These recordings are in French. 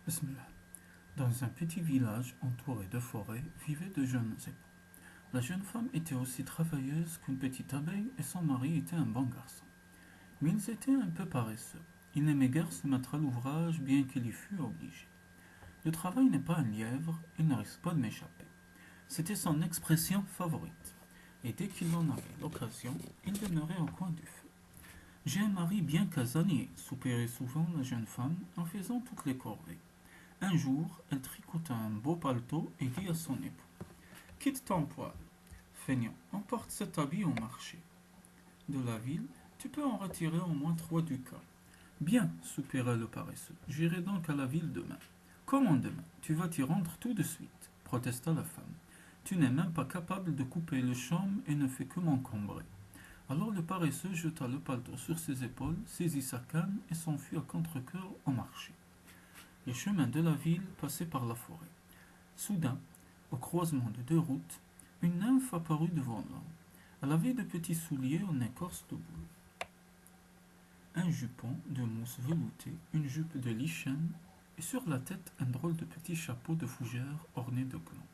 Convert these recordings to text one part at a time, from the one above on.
Bismillah. Dans un petit village entouré de forêts vivaient deux jeunes époux. La jeune femme était aussi travailleuse qu'une petite abeille et son mari était un bon garçon. Mais ils étaient un peu paresseux. Ils n'aimaient guère se mettre à l'ouvrage, bien qu'il y fût obligé. Le travail n'est pas un lièvre, il ne risque pas de m'échapper. C'était son expression favorite. Et dès qu'il en avait l'occasion, il demeurait au coin du feu. J'ai un mari bien casanier, soupirait souvent la jeune femme en faisant toutes les corvées. Un jour, elle tricota un beau paletot et dit à son époux: Quitte ton poil, feignant, emporte cet habit au marché de la ville, tu peux en retirer au moins 3 ducats. Bien, soupira le paresseux, j'irai donc à la ville demain. Comment demain? Tu vas t'y rendre tout de suite, protesta la femme. Tu n'es même pas capable de couper le chaume et ne fais que m'encombrer. Alors le paresseux jeta le paletot sur ses épaules, saisit sa canne et s'enfuit à contre-cœur au marché. Les chemins de la ville passaient par la forêt. Soudain, au croisement de deux routes, une nymphe apparut devant l'homme. Elle avait de petits souliers en écorce de boule, un jupon de mousse veloutée, une jupe de lichen et sur la tête un drôle de petit chapeau de fougère orné de glands.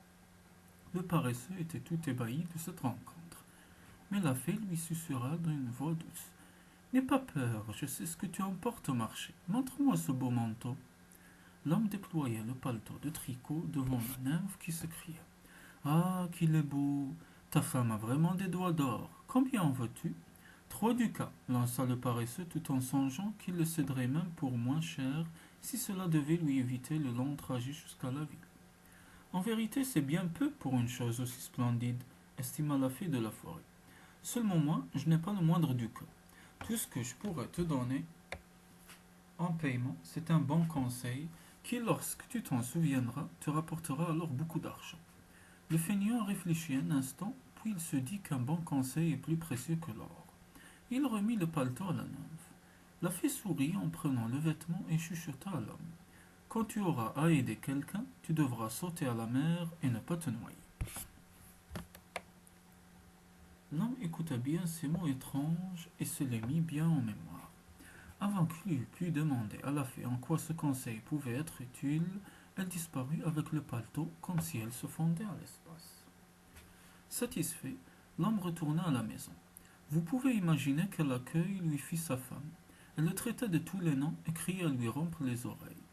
Le paresseux était tout ébahi de cette rencontre, mais la fée lui susurra d'une voix douce: N'aie pas peur, je sais ce que tu emportes au marché. Montre-moi ce beau manteau. L'homme déploya le paletot de tricot devant la nymphe qui s'écria: Ah, qu'il est beau! Ta femme a vraiment des doigts d'or. Combien en veux-tu? 3 ducats, lança le paresseux tout en songeant qu'il le céderait même pour moins cher si cela devait lui éviter le long trajet jusqu'à la ville. En vérité, c'est bien peu pour une chose aussi splendide, estima la fée de la forêt. Seulement moi, je n'ai pas le moindre ducat. Tout ce que je pourrais te donner en paiement, c'est un bon conseil qui, lorsque tu t'en souviendras, te rapportera alors beaucoup d'argent. Le feignant réfléchit un instant, puis il se dit qu'un bon conseil est plus précieux que l'or. Il remit le paletot à la nymphe. La fée sourit en prenant le vêtement et chuchota à l'homme: Quand tu auras à aider quelqu'un, tu devras sauter à la mer et ne pas te noyer. L'homme écouta bien ces mots étranges et se les mit bien en mémoire. Avant qu'il eût pu demander à la fée en quoi ce conseil pouvait être utile, elle disparut avec le paletot comme si elle se fondait à l'espace. Satisfait, l'homme retourna à la maison. Vous pouvez imaginer quel accueil lui fit sa femme. Elle le traita de tous les noms et cria à lui rompre les oreilles.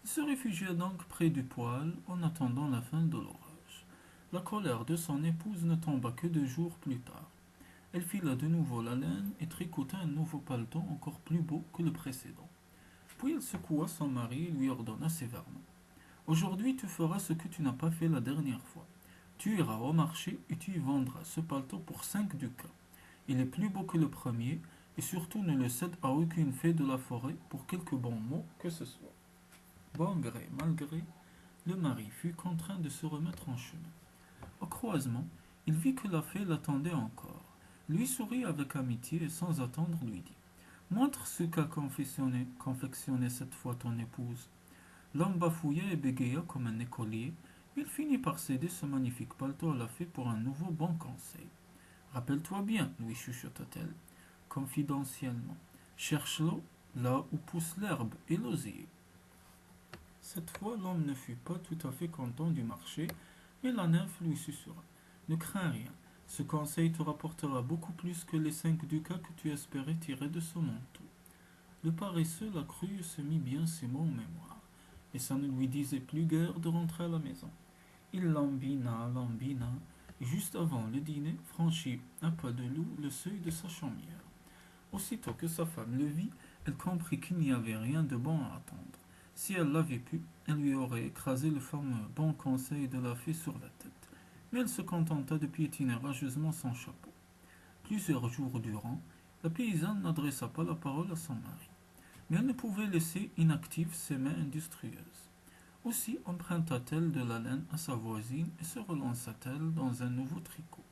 Il se réfugia donc près du poêle en attendant la fin de l'orage. La colère de son épouse ne tomba que 2 jours plus tard. Elle fila de nouveau la laine et tricota un nouveau paletot encore plus beau que le précédent. Puis elle secoua son mari et lui ordonna sévèrement: Aujourd'hui tu feras ce que tu n'as pas fait la dernière fois. Tu iras au marché et tu y vendras ce paletot pour 5 ducats. Il est plus beau que le premier, et surtout ne le cède à aucune fée de la forêt pour quelque bon mot que ce soit. Bon gré, mal gré, le mari fut contraint de se remettre en chemin. Au croisement, il vit que la fée l'attendait encore. Lui sourit avec amitié et sans attendre lui dit: Montre ce qu'a confectionné cette fois ton épouse. L'homme bafouilla et bégaya comme un écolier, mais il finit par céder ce magnifique paletot à la fée pour un nouveau bon conseil. Rappelle-toi bien, lui chuchota-t-elle, confidentiellement. Cherche-le là où pousse l'herbe et l'osier. Cette fois, l'homme ne fut pas tout à fait content du marché, mais la nymphe lui susurra: Ne crains rien, ce conseil te rapportera beaucoup plus que les 5 ducats que tu espérais tirer de ce manteau. Le paresseux la crut et se mit bien ces mots en mémoire, et ça ne lui disait plus guère de rentrer à la maison. Il lambina, et juste avant le dîner, franchit un pas de loup le seuil de sa chaumière. Aussitôt que sa femme le vit, elle comprit qu'il n'y avait rien de bon à attendre. Si elle l'avait pu, elle lui aurait écrasé le fameux bon conseil de la fée sur la tête. Mais elle se contenta de piétiner rageusement son chapeau. Plusieurs jours durant, la paysanne n'adressa pas la parole à son mari. Mais elle ne pouvait laisser inactives ses mains industrieuses. Aussi emprunta-t-elle de la laine à sa voisine et se relança-t-elle dans un nouveau tricot.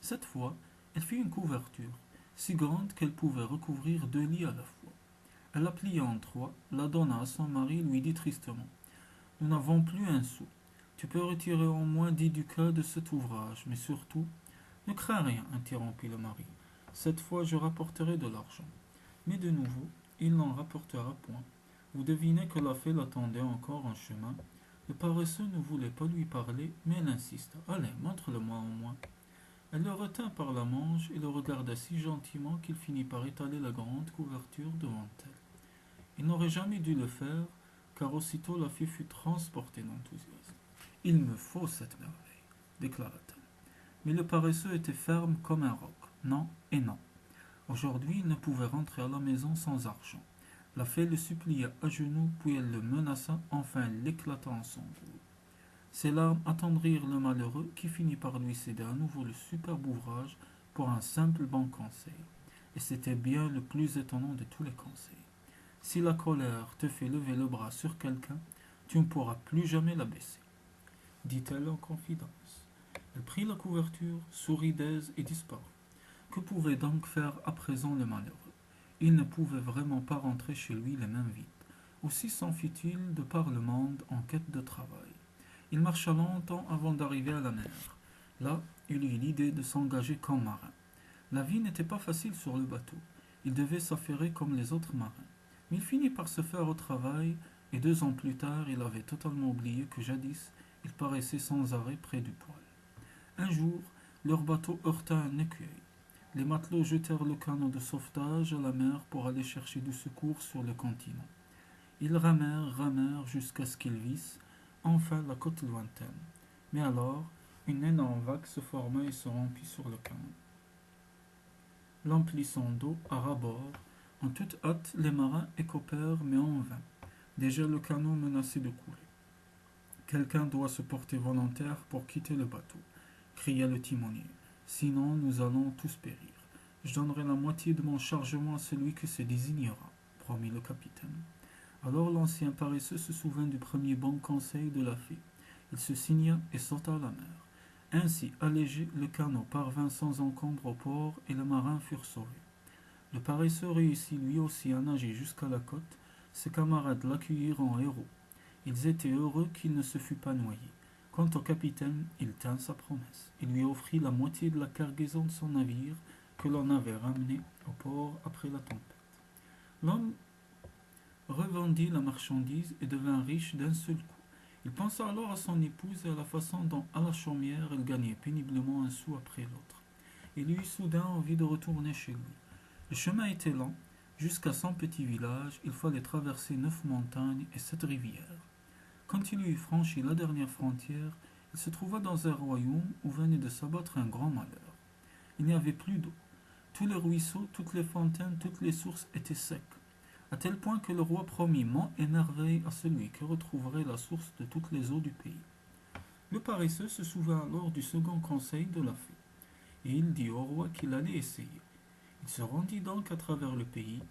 Cette fois, elle fit une couverture, si grande qu'elle pouvait recouvrir 2 lits à la fois. Elle la plia en 3, la donna à son mari et lui dit tristement: Nous n'avons plus un sou. Tu peux retirer au moins 10 ducats de cet ouvrage, mais surtout, ne crains rien, interrompit le mari. Cette fois, je rapporterai de l'argent. Mais de nouveau, il n'en rapportera point. Vous devinez que la fée l'attendait encore en chemin. Le paresseux ne voulait pas lui parler, mais elle insista. Allez, montre-le-moi au moins. Elle le retint par la manche et le regarda si gentiment qu'il finit par étaler la grande couverture devant elle. Il n'aurait jamais dû le faire, car aussitôt la fée fut transportée d'enthousiasme. Il me faut cette merveille, déclara-t-elle. Mais le paresseux était ferme comme un roc. Non et non. Aujourd'hui, il ne pouvait rentrer à la maison sans argent. La fée le supplia à genoux, puis elle le menaça, enfin elle l'éclata en sanglots. Ses larmes attendrirent le malheureux, qui finit par lui céder à nouveau le superbe ouvrage pour un simple bon conseil. Et c'était bien le plus étonnant de tous les conseils. Si la colère te fait lever le bras sur quelqu'un, tu ne pourras plus jamais la baisser, dit-elle en confidence. Elle prit la couverture, sourit d'aise et disparut. Que pouvait donc faire à présent le malheureux? Il ne pouvait vraiment pas rentrer chez lui les mains vides. Aussi s'enfuit-il de par le monde en quête de travail. Il marcha longtemps avant d'arriver à la mer. Là, il eut l'idée de s'engager comme marin. La vie n'était pas facile sur le bateau. Il devait s'affairer comme les autres marins. Mais il finit par se faire au travail, et 2 ans plus tard, il avait totalement oublié que jadis, il paraissait sans arrêt près du poêle. Un jour, leur bateau heurta un écueil. Les matelots jetèrent le canot de sauvetage à la mer pour aller chercher du secours sur le continent. Ils ramèrent jusqu'à ce qu'ils vissent enfin la côte lointaine. Mais alors, une énorme vague se forma et se rompit sur le canot, l'emplissant d'eau à ras-bord. En toute hâte, les marins écopèrent, mais en vain. Déjà le canot menaçait de couler. Quelqu'un doit se porter volontaire pour quitter le bateau, cria le timonier. Sinon, nous allons tous périr. Je donnerai la moitié de mon chargement à celui qui se désignera, promit le capitaine. Alors l'ancien paresseux se souvint du premier bon conseil de la fée. Il se signa et sauta à la mer. Ainsi allégé, le canot parvint sans encombre au port et les marins furent sauvés. Le paresseux réussit lui aussi à nager jusqu'à la côte. Ses camarades l'accueillirent en héros. Ils étaient heureux qu'il ne se fût pas noyé. Quant au capitaine, il tint sa promesse. Il lui offrit la moitié de la cargaison de son navire que l'on avait ramené au port après la tempête. L'homme revendit la marchandise et devint riche d'un seul coup. Il pensa alors à son épouse et à la façon dont, à la chaumière, elle gagnait péniblement un sou après l'autre. Il eut soudain envie de retourner chez lui. Le chemin était lent. Jusqu'à son petit village, il fallait traverser 9 montagnes et 7 rivières. Quand il eut franchi la dernière frontière, il se trouva dans un royaume où venait de s'abattre un grand malheur. Il n'y avait plus d'eau. Tous les ruisseaux, toutes les fontaines, toutes les sources étaient secs, à tel point que le roi promit monts et merveilles à celui qui retrouverait la source de toutes les eaux du pays. Le paresseux se souvint alors du second conseil de la fée, et il dit au roi qu'il allait essayer. Il se rendit donc à travers le pays.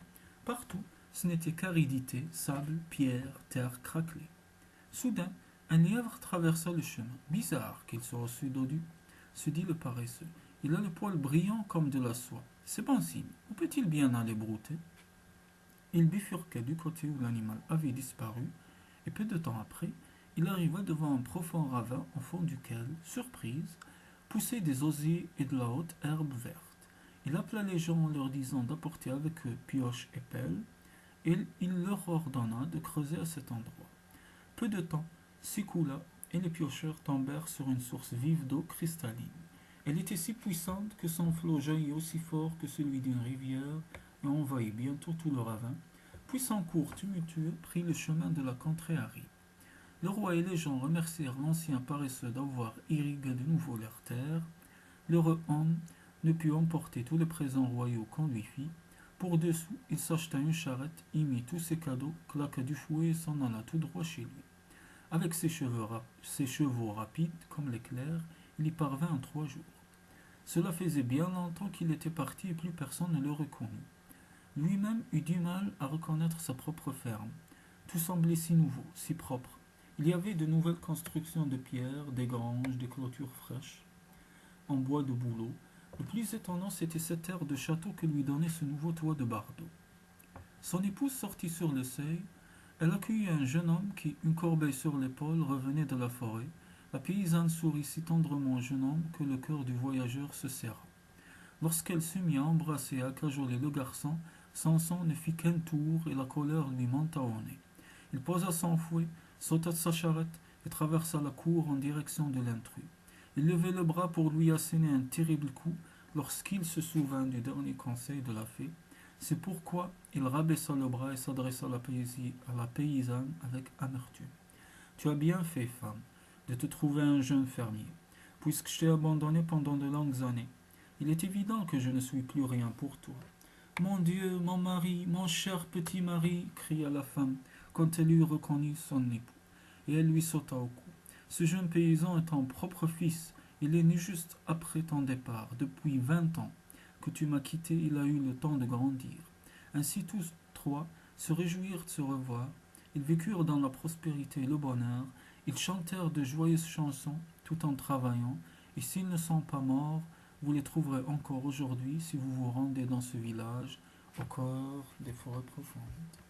Partout, ce n'était qu'aridité, sable, pierre, terre craquelée. Soudain, un lièvre traversa le chemin. Bizarre qu'il soit aussi dodu, se dit le paresseux. Il a le poil brillant comme de la soie. C'est bon signe. Où peut-il bien aller brouter? Il bifurqua du côté où l'animal avait disparu, et peu de temps après, il arriva devant un profond ravin au fond duquel, surprise, poussaient des osiers et de la haute herbe verte. Il appela les gens en leur disant d'apporter avec eux pioches et pelles, et il leur ordonna de creuser à cet endroit. Peu de temps s'écoula, et les piocheurs tombèrent sur une source vive d'eau cristalline. Elle était si puissante que son flot jaillit aussi fort que celui d'une rivière et envahit bientôt tout le ravin, puis son cours tumultueux prit le chemin de la contrée aride. Le roi et les gens remercièrent l'ancien paresseux d'avoir irrigué de nouveau leurs terres. L'heureux homme ne put emporter tous les présents royaux qu'on lui fit. Pour 2 sous, il s'acheta une charrette, y mit tous ses cadeaux, claqua du fouet et s'en alla tout droit chez lui. Avec ses chevaux rapides comme l'éclair, il y parvint en 3 jours. Cela faisait bien longtemps qu'il était parti et plus personne ne le reconnut. Lui-même eut du mal à reconnaître sa propre ferme. Tout semblait si nouveau, si propre. Il y avait de nouvelles constructions de pierre, des granges, des clôtures fraîches, en bois de bouleau. Le plus étonnant, c'était cet air de château que lui donnait ce nouveau toit de bardeaux. Son épouse sortit sur le seuil. Elle accueillit un jeune homme qui, une corbeille sur l'épaule, revenait de la forêt. La paysanne sourit si tendrement au jeune homme que le cœur du voyageur se serra. Lorsqu'elle se mit à embrasser et à cajoler le garçon, Samson ne fit qu'un tour et la colère lui monta au nez. Il posa son fouet, sauta de sa charrette et traversa la cour en direction de l'intrus. Il levait le bras pour lui asséner un terrible coup lorsqu'il se souvint du dernier conseil de la fée. C'est pourquoi il rabaissa le bras et s'adressa à la paysanne avec amertume. Tu as bien fait, femme, de te trouver un jeune fermier, puisque je t'ai abandonné pendant de longues années. Il est évident que je ne suis plus rien pour toi. Mon Dieu, mon mari, mon cher petit mari, cria la femme, quand elle eut reconnu son époux, et elle lui sauta au cou. Ce jeune paysan est ton propre fils. Il est né juste après ton départ. Depuis 20 ans que tu m'as quitté, il a eu le temps de grandir. Ainsi tous trois se réjouirent de se revoir. Ils vécurent dans la prospérité et le bonheur. Ils chantèrent de joyeuses chansons tout en travaillant. Et s'ils ne sont pas morts, vous les trouverez encore aujourd'hui si vous vous rendez dans ce village au cœur des forêts profondes.